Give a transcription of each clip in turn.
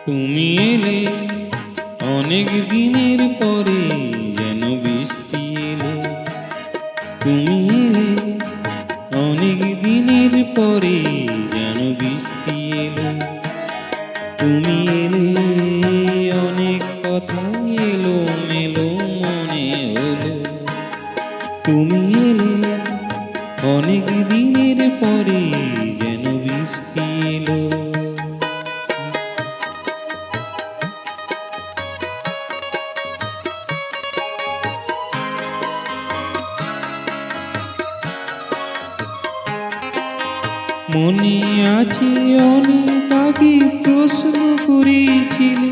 তুমি এলে অনেক দিনের পরে, যেন বৃষ্টি এলো। তুমি এলে অনেক দিনের পরে, যেন বৃষ্টি এলো। তুমি এলে অনেক কথা এলো মেলো মনে হলো। তুমি এলে অনেক দিনের পরে, যেন বৃষ্টি এলো। মনে আছে অনেক আগে প্রশ্ন করেছিলে,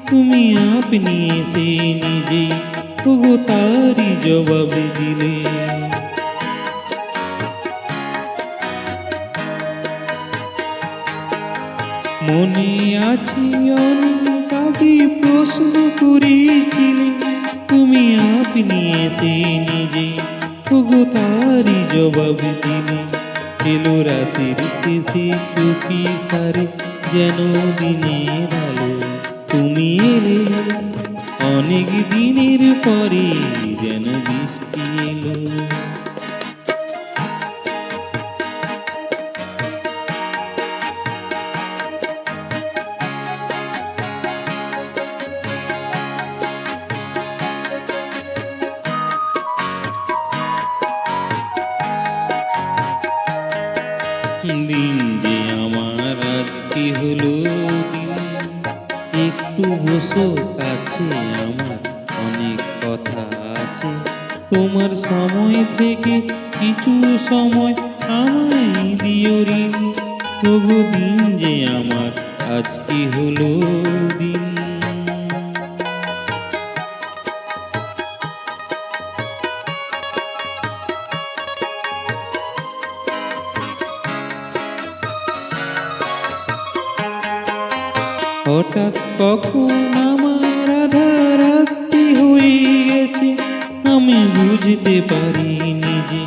তুমি আপনি এসে নিজে তবু তারই জবাব দিলে। মনে আছে অনেক আগে প্রশ্ন করেছিলে, তুমি আপনি এসে নিজে তবু তারই জবাব দিলে। এলো রাতের শেষে টুপি সারে, যেন দিনের আলো। তুমি এলে অনেক দিনের পরে, যেন বৃষ্টি এলো। দিন যে আমার আজকে হলো দিন, একটু বসো কাছে, আমার অনেক কথা আছে। তোমার সময় থেকে কিছু সময় আমায় দিও ঋণ। তবু দিন যে আমার আজকে হলো দিন। হঠাৎ কখন আমার আধা রাত্রি হয়ে গেছে, আমি বুঝতে পারিনি যে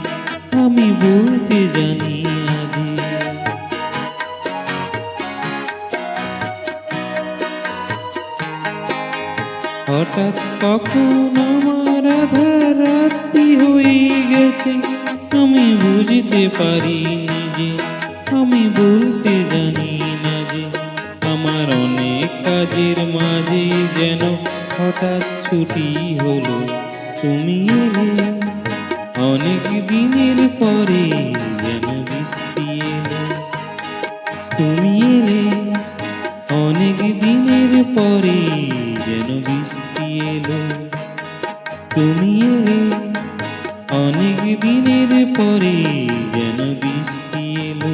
আমি বলতে জানি আগে। হঠাৎ কখন আমার আধা রাত্রি হয়ে গেছে, আমি বুঝতে পারিনি যে আমি বলতে জানি না যে। আমার অনেক কাজের মাঝে যেন হঠাৎ ছুটি হলো। তুমি এলে অনেক দিনের পরে, যেন বৃষ্টি এলো। তুমি এলে অনেক দিনের পরে, যেন বৃষ্টি এলো। তুমি এলে অনেক দিনের পরে, যেন বৃষ্টি এলো।